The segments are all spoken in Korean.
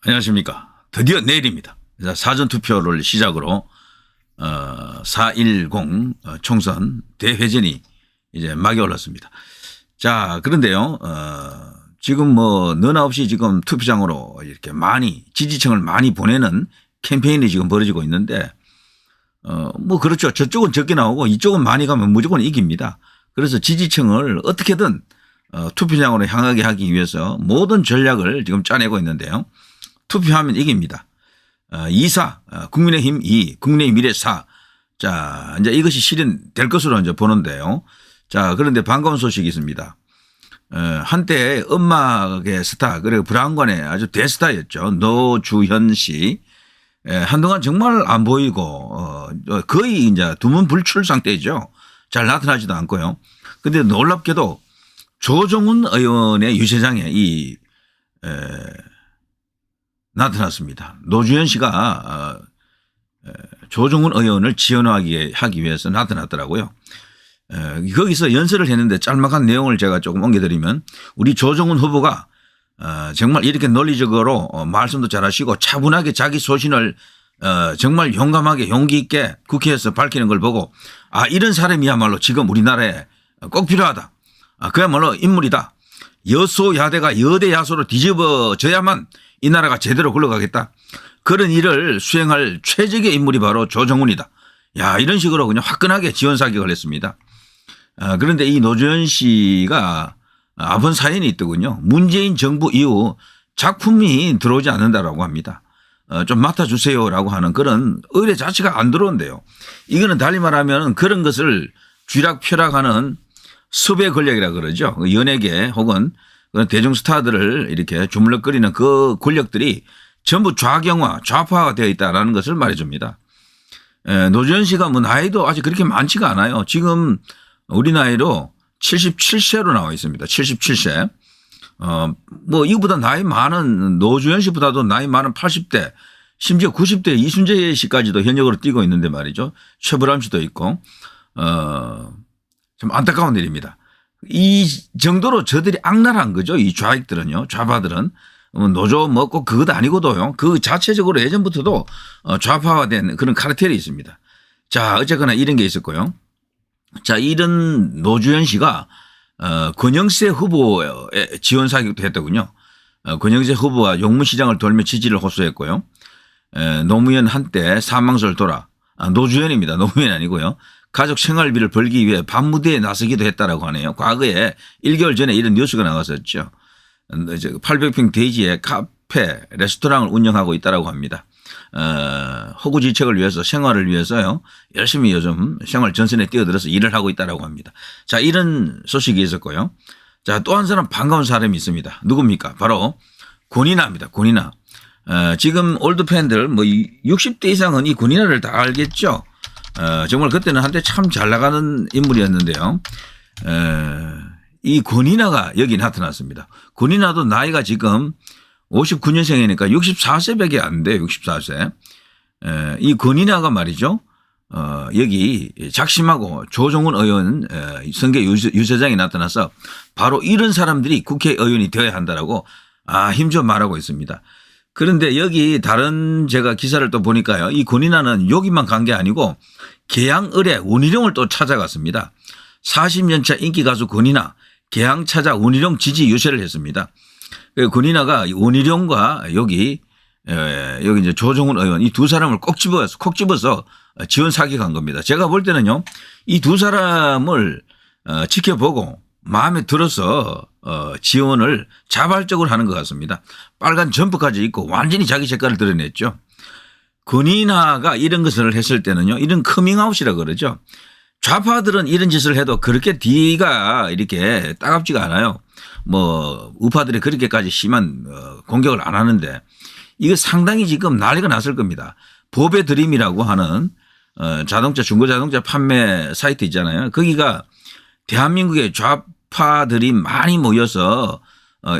안녕하십니까. 드디어 내일입니다. 사전투표를 시작으로 4.10 총선 대회전이 이제 막이 올랐습니다. 자, 그런데요, 지금 뭐 너나 없이 지금 투표장으로 이렇게 많이 지지층을 많이 보내는 캠페인이 지금 벌어지고 있는데 뭐 그렇죠. 저쪽은 적게 나오고 이쪽은 많이 가면 무조건 이깁니다. 그래서 지지층을 어떻게든 투표장으로 향하게 하기 위해서 모든 전략을 지금 짜내고 있는데요. 투표하면 이깁니다. 2사, 국민의힘 2, 국민의힘 미래 4. 자, 이제 이것이 실현될 것으로 이제 보는데요. 자, 그런데 반가운 소식이 있습니다. 한때 음악의 스타, 그리고 브라운관의 아주 대스타였죠. 노주현 씨. 한동안 정말 안 보이고, 거의 이제 두문불출 상태죠. 잘 나타나지도 않고요. 근데 놀랍게도 조정훈 의원의 유세장에 나타났습니다. 노주현 씨가 조정훈 의원을 지원하기 위해서 나타났더라고요. 거기서 연설을 했는데 짤막한 내용을 제가 조금 옮겨드리면 우리 조정훈 후보가 정말 이렇게 논리적으로 말씀도 잘하시고 차분하게 자기 소신을 정말 용감하게 용기 있게 국회에서 밝히는 걸 보고 이런 사람이야말로 지금 우리나라에 꼭 필요하다. 그야말로 인물이다. 여소야대가 여대야소로 뒤집어져야만 이 나라가 제대로 굴러가겠다. 그런 일을 수행할 최적의 인물이 바로 조정훈이다. 야, 이런 식으로 그냥 화끈하게 지원 사격을 했습니다. 그런데 이 노주현 씨가 아픈 사연이 있더군요. 문재인 정부 이후 작품이 들어오지 않는다라고 합니다. 좀 맡아주세요라고 하는 그런 의뢰 자체가 안 들어온대요. 이거는 달리 말하면 그런 것을 쥐락펴락하는 섭외 권력이라 그러죠. 연예계 혹은 대중 스타들을 이렇게 주물럭거리는 그 권력들이 전부 좌경화, 좌파가 되어 있다는 것을 말해줍니다. 노주현 씨가 뭐 나이도 아직 그렇게 많지가 않아요. 지금 우리 나이로 77세로 나와 있습니다. 77세. 뭐 이거보다 나이 많은 노주현 씨보다도 나이 많은 80대 심지어 90대 이순재 씨까지도 현역으로 뛰고 있는데 말이죠. 최불암 씨도 있고 좀 안타까운 일입니다. 이 정도로 저들이 악랄한 거죠. 이 좌익들은요. 좌파들은. 노조 뭐 꼭 그것도 아니고도요. 그 자체적으로 예전부터도 좌파화된 그런 카르텔이 있습니다. 자, 어쨌거나 이런 게 있었고요. 자, 이런 노주현 씨가 권영세 후보의 지원 사격도 했더군요. 권영세 후보가 용문시장을 돌며 지지를 호소했고요. 노무현 한때 사망설 돌아 노주현입니다. 노무현이 아니고요. 가족 생활비를 벌기 위해 밤무대에 나서기도 했다라고 하네요. 과거에 1개월 전에 이런 뉴스가 나왔었죠. 800평 대지에 카페, 레스토랑을 운영하고 있다라고 합니다. 허구지책을 위해서 생활을 위해서요. 열심히 요즘 생활 전선에 뛰어들어서 일을 하고 있다라고 합니다. 자, 이런 소식이 있었고요. 자, 또 한 사람 반가운 사람이 있습니다. 누굽니까? 바로 권인아입니다. 권인아. 지금 올드 팬들 뭐 60대 이상은 이 권인아를 다 알겠죠. 정말 그때는 한때 참 잘 나가는 인물이었는데요. 이 권인아가 여기 나타났습니다. 권인아도 나이가 지금 59년생이니까 64세밖에 안 돼요. 64세. 이 권인아가 말이죠. 여기 작심하고 조정훈 의원 선거 유세장에 나타나서 바로 이런 사람들이 국회의원이 되어야 한다라고 힘줘 말하고 있습니다. 그런데 여기 다른 제가 기사를 또 보니까요. 이 권인아는 여기만 간 게 아니고 계양 을의 원희룡을 또 찾아갔습니다. 40년차 인기 가수 권인아 계양 찾아 원희룡 지지 유세를 했습니다. 권인아가 원희룡과 여기 이제 조정훈 의원 이 두 사람을 콕 집어서 지원 사격한 겁니다. 제가 볼 때는요. 이 두 사람을 지켜보고 마음에 들어서 지원을 자발적으로 하는 것 같습니다. 빨간 점퍼까지 입고 완전히 자기 색깔을 드러냈죠. 권인아가 이런 것을 했을 때는요. 이런 커밍아웃이라고 그러죠. 좌파들은 이런 짓을 해도 그렇게 뒤가 이렇게 따갑지가 않아요. 뭐 우파들이 그렇게까지 심한 공격을 안 하는데 이거 상당히 지금 난리가 났을 겁니다. 보배 드림이라고 하는 중고자동차 판매 사이트 있잖아요. 거기가 대한민국의 좌파들이 많이 모여서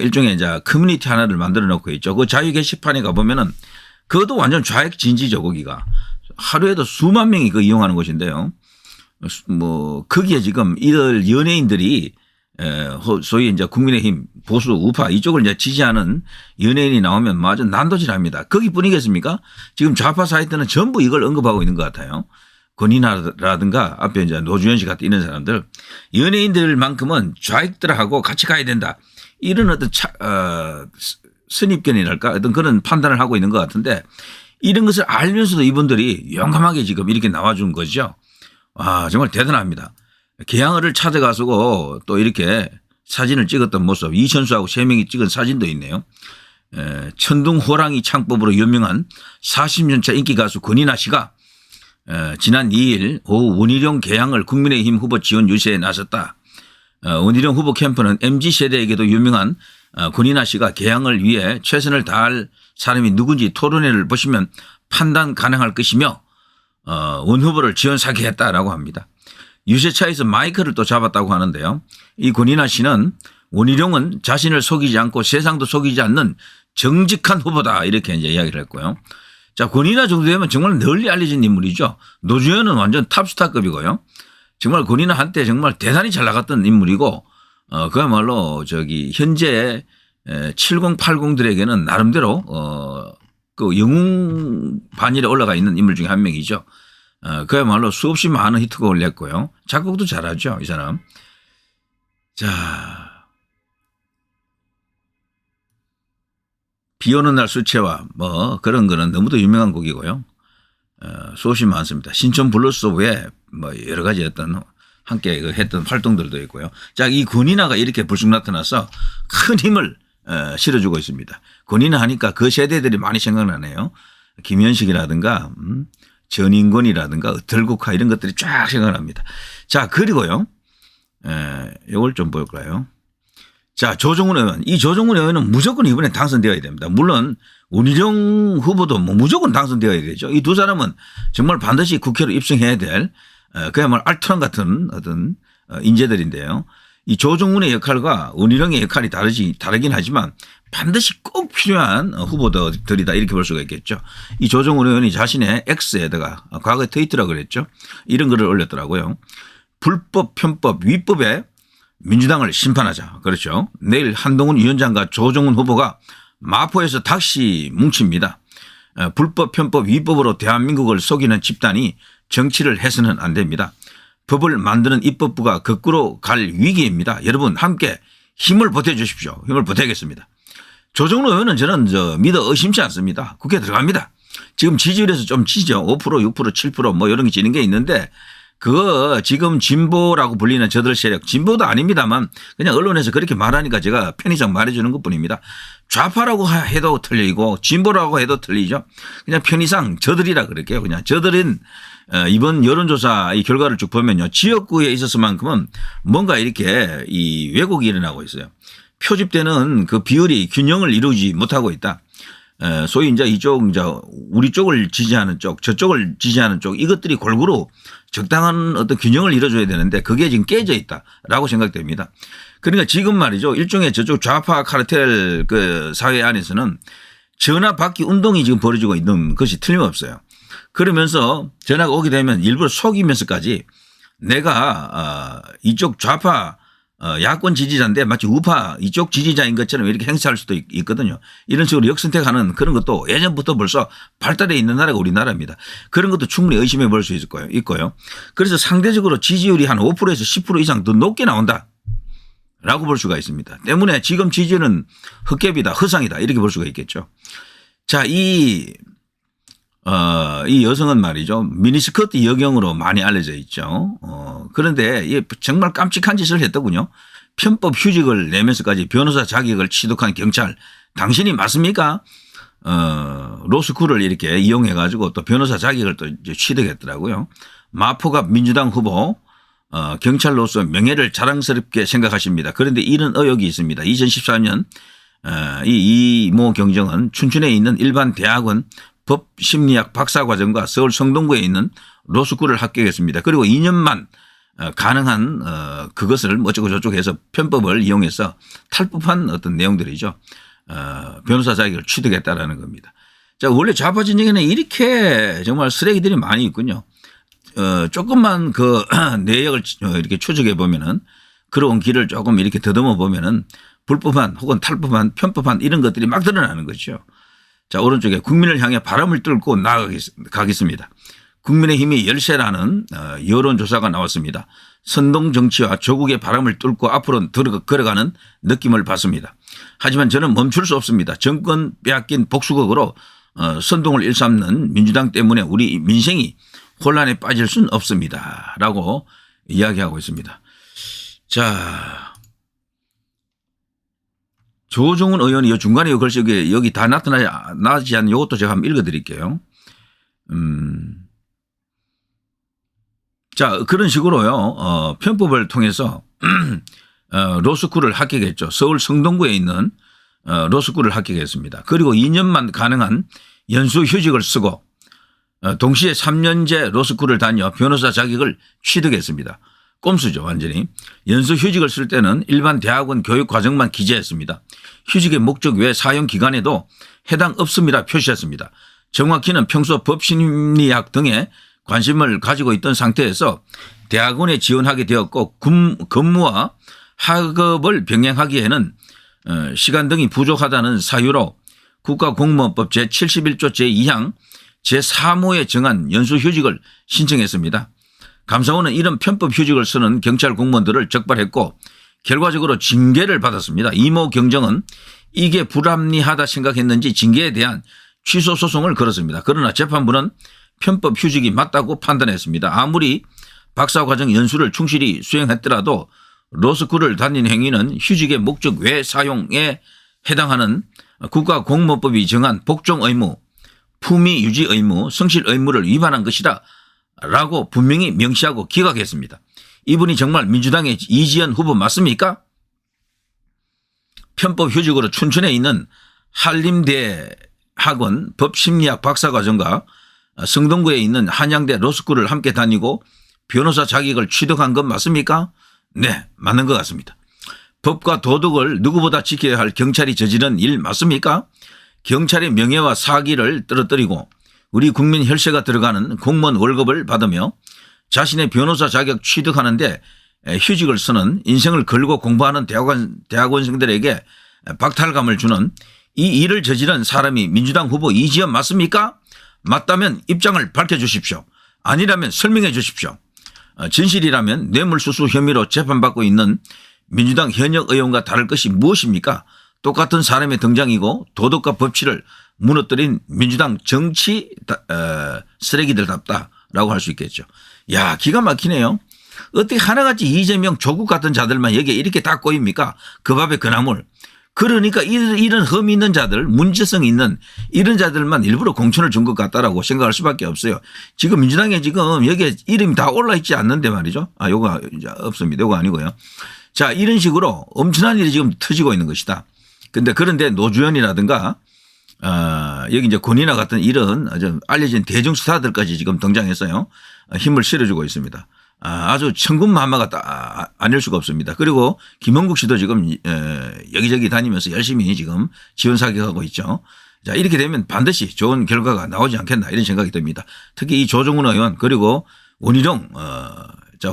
일종의 이제 커뮤니티 하나를 만들어 놓고 있죠. 그 자유 게시판에 가보면은 그것도 완전 좌익 진지죠. 거기가 하루에도 수만 명이 그 이용하는 곳인데요. 뭐 거기에 지금 이들 연예인들이 소위 이제 국민의힘 보수 우파 이쪽을 이제 지지하는 연예인이 나오면 뭐 아주 난도질합니다. 거기뿐이겠습니까? 지금 좌파 사이트는 전부 이걸 언급하고 있는 것 같아요. 권인하라든가 앞에 이제 노주현 씨 같은 이런 사람들 연예인들만큼은 좌익들하고 같이 가야 된다. 이런 어떤 선입견이랄까 어떤 그런 판단을 하고 있는 것 같은데 이런 것을 알면서도 이분들이 용감하게 지금 이렇게 나와준 거죠. 와, 정말 대단합니다. 개항을 찾아가서 또 이렇게 사진을 찍었던 모습 이천수하고 3명이 찍은 사진도 있네요. 천둥 호랑이 창법으로 유명한 40년차 인기 가수 권인하 씨가 지난 2일 오후 원희룡 개항을 국민의힘 후보 지원 유세에 나섰다. 원희룡 후보 캠프는 MZ세대에게도 유명한 권인하 씨가 개항을 위해 최선을 다할 사람이 누군지 토론회를 보시면 판단 가능할 것이며 원 후보를 지원 사기했다라고 합니다. 유세차에서 마이크를 또 잡았다고 하는데요. 이 권인하 씨는 원희룡은 자신을 속이지 않고 세상도 속이지 않는 정직한 후보다 이렇게 이제 이야기를 했고요. 자, 권인하 정도 되면 정말 널리 알려진 인물이죠. 노주현은 완전 탑스타급이고요. 정말 권인하 한때 정말 대단히 잘 나갔던 인물이고 그야말로 현재 7080들에게는 나름대로 그 영웅 반열에 올라가 있는 인물 중에 한 명이죠. 그야말로 수없이 많은 히트곡을 냈고요. 작곡도 잘하죠, 이 사람. 자, 비 오는 날 수채화 뭐 그런 거는 너무도 유명한 곡이고요. 수없이 많습니다. 신촌 블루스 외에 뭐 여러 가지 어떤 함께 했던 활동들도 있고요. 자, 이 권인하가 이렇게 불쑥 나타나서 큰 힘을 실어주고 있습니다. 권인하 하니까 그 세대들이 많이 생각나네요. 김현식이라든가 전인권이라든가 들국화 이런 것들이 쫙 생각납니다. 자, 그리고요. 이걸 좀 볼까요? 자, 조정훈 의원. 이 조정훈 의원은 무조건 이번에 당선되어야 됩니다. 물론 원희룡 후보도 뭐 무조건 당선되어야 되죠. 이 두 사람은 정말 반드시 국회로 입성해야 될 그야말로 알트란 같은 어떤 인재들인데요. 이 조정훈의 역할과 원희룡의 역할이 다르긴 하지만 반드시 꼭 필요한 후보들이다 이렇게 볼 수가 있겠죠. 이 조정훈 의원이 자신의 X에다가 과거에 트위터라고 그랬죠. 이런 글을 올렸더라고요. 불법, 편법, 위법에 민주당을 심판하자. 그렇죠. 내일 한동훈 위원장과 조정훈 후보가 마포에서 다시 뭉칩니다. 불법, 편법, 위법으로 대한민국을 속이는 집단이 정치를 해서는 안 됩니다. 법을 만드는 입법부가 거꾸로 갈 위기입니다. 여러분 함께 힘을 보태주십시오. 힘을 보태겠습니다. 조정훈 의원은 저는 믿어 의심치 않습니다. 국회 들어갑니다. 지금 지지율에서 좀 지죠. 5%, 6%, 7% 뭐 이런 게 지는 게 있는데 그거 지금 진보라고 불리는 저들 세력 진보도 아닙니다만 그냥 언론에서 그렇게 말하니까 제가 편의상 말해주는 것뿐입니다. 좌파라고 해도 틀리고 진보라고 해도 틀리죠. 그냥 편의상 저들이라 그럴게요. 그냥 저들은 이번 여론조사 이 결과를 쭉 보면요. 지역구에 있어서만큼은 뭔가 이렇게 이 왜곡이 일어나고 있어요. 표집되는 그 비율이 균형을 이루지 못하고 있다. 소위 이제 우리 쪽을 지지하는 쪽, 저쪽을 지지하는 쪽 이것들이 골고루 적당한 어떤 균형을 이뤄줘야 되는데 그게 지금 깨져 있다라고 생각됩니다. 그러니까 지금 말이죠. 일종의 저쪽 좌파 카르텔 그 사회 안에서는 전화 받기 운동이 지금 벌어지고 있는 것이 틀림없어요. 그러면서 전화가 오게 되면 일부러 속이면서까지 내가 이쪽 좌파 야권 지지자인데 마치 우파 이쪽 지지자인 것처럼 이렇게 행사할 수도 있거든요. 이런 식으로 역선택하는 그런 것도 예전부터 벌써 발달해 있는 나라가 우리나라입니다. 그런 것도 충분히 의심해 볼 수 있고요. 그래서 상대적으로 지지율이 한 5%에서 10% 이상 더 높게 나온다라고 볼 수가 있습니다. 때문에 지금 지지율은 헛개비다, 허상이다 이렇게 볼 수가 있겠죠. 자, 이 여성은 말이죠. 미니스커트 여경으로 많이 알려져 있죠. 그런데 정말 깜찍한 짓을 했더군요. 편법 휴직을 내면서까지 변호사 자격을 취득한 경찰. 당신이 맞습니까? 로스쿨을 이렇게 이용해 가지고 또 변호사 자격을 또 이제 취득했더라고요. 마포갑 민주당 후보 경찰로서 명예를 자랑스럽게 생각하십니다. 그런데 이런 의혹이 있습니다. 2014년 이모 경정은 춘천에 있는 일반 대학원 법심리학 박사과정과 서울 성동구에 있는 로스쿨을 합격했습니다. 그리고 2년만 가능한 그것을 어쩌고 저쩌고 해서 편법을 이용해서 탈법한 어떤 내용들이죠. 변호사 자격을 취득했다라는 겁니다. 자, 원래 좌파 진영에는 이렇게 정말 쓰레기들이 많이 있군요. 조금만 그 내역을 이렇게 추적해 보면은 걸어온 길을 조금 이렇게 더듬어 보면은 불법한 혹은 탈법한 편법한 이런 것들이 막 드러나는 거죠. 자, 오른쪽에 국민을 향해 바람을 뚫고 나가겠습니다. 국민의힘이 열세라는 여론조사가 나왔습니다. 선동 정치와 조국의 바람을 뚫고 앞으로 걸어가는 느낌을 받습니다. 하지만 저는 멈출 수 없습니다. 정권 빼앗긴 복수극으로 선동을 일삼는 민주당 때문에 우리 민생이 혼란에 빠질 수는 없습니다. 라고 이야기하고 있습니다. 자, 조정훈 의원이 요 중간에 요 글씨 여기 다 나지 않은 요것도 제가 한번 읽어드릴게요. 자, 그런 식으로요, 편법을 통해서, 로스쿨을 합격했죠. 서울 성동구에 있는, 로스쿨을 합격했습니다. 그리고 2년만 가능한 연수휴직을 쓰고, 동시에 3년제 로스쿨을 다녀 변호사 자격을 취득했습니다. 꼼수죠, 완전히. 연수휴직을 쓸 때는 일반 대학원 교육 과정만 기재했습니다. 휴직의 목적 외 사용 기간에도 해당 없음이라 표시했습니다. 정확히는 평소 법심리학 등에 관심을 가지고 있던 상태에서 대학원에 지원하게 되었고 근무와 학업을 병행하기에는 시간 등이 부족하다는 사유로 국가공무원법 제71조 제2항 제3호에 정한 연수휴직을 신청했습니다. 감사원은 이런 편법 휴직을 쓰는 경찰 공무원들을 적발했고 결과적으로 징계를 받았습니다. 이모 경정은 이게 불합리하다 생각했는지 징계에 대한 취소 소송을 걸었습니다. 그러나 재판부는 편법 휴직이 맞다고 판단했습니다. 아무리 박사과정 연수를 충실히 수행했더라도 로스쿨을 다닌 행위는 휴직의 목적 외 사용에 해당하는 국가공무원법이 정한 복종 의무, 품위 유지 의무, 성실 의무를 위반한 것이다 라고 분명히 명시하고 기각했습니다. 이분이 정말 민주당의 이지연 후보 맞습니까? 편법 휴직으로 춘천에 있는 한림대학원 법심리학 박사과정과 성동구에 있는 한양대 로스쿨을 함께 다니고 변호사 자격을 취득한 건 맞습니까? 네, 맞는 것 같습니다. 법과 도덕을 누구보다 지켜야 할 경찰이 저지른 일 맞습니까? 경찰의 명예와 사기를 떨어뜨리고 우리 국민 혈세가 들어가는 공무원 월급을 받으며 자신의 변호사 자격 취득하는데 휴직을 쓰는 인생을 걸고 공부하는 대학원생들에게 박탈감을 주는 이 일을 저지른 사람이 민주당 후보 이지연 맞습니까? 맞다면 입장을 밝혀주십시오. 아니라면 설명해 주십시오. 진실이라면 뇌물수수 혐의로 재판받고 있는 민주당 현역 의원과 다를 것이 무엇입니까? 똑같은 사람의 등장이고 도덕과 법치를 무너뜨린 민주당 정치 쓰레기들답다라고 할 수 있겠죠. 야, 기가 막히네요. 어떻게 하나같이 이재명 조국 같은 자들만 여기에 이렇게 다 꼬입니까? 그 밥에 그 나물. 그러니까 이런 혐의 있는 자들, 문제성 있는 이런 자들만 일부러 공천을 준 것 같다라고 생각할 수밖에 없어요. 지금 민주당에 지금 여기에 이름이 다 올라있지 않는데 말이죠. 요거 없습니다. 요거 아니고요. 자, 이런 식으로 엄청난 일이 지금 터지고 있는 것이다. 그런데 노주현이라든가 여기 이제 권인아 같은 이런 아주 알려진 대중 스타들까지 지금 등장했어요. 힘을 실어주고 있습니다. 아주 천군만마가 아닐 수가 없습니다. 그리고 김원국 씨도 지금 여기저기 다니면서 열심히 지금 지원 사격하고 있죠. 자, 이렇게 되면 반드시 좋은 결과가 나오지 않겠나 이런 생각이 듭니다. 특히 이 조정훈 의원 그리고 원희룡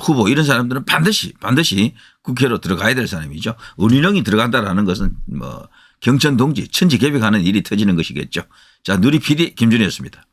후보 이런 사람들은 반드시 국회로 들어가야 될 사람이죠. 원희룡이 들어간다라는 것은 뭐 경천 동지 천지개벽하는 일이 터지는 것이겠죠. 자, 누리 PD 김준희였습니다.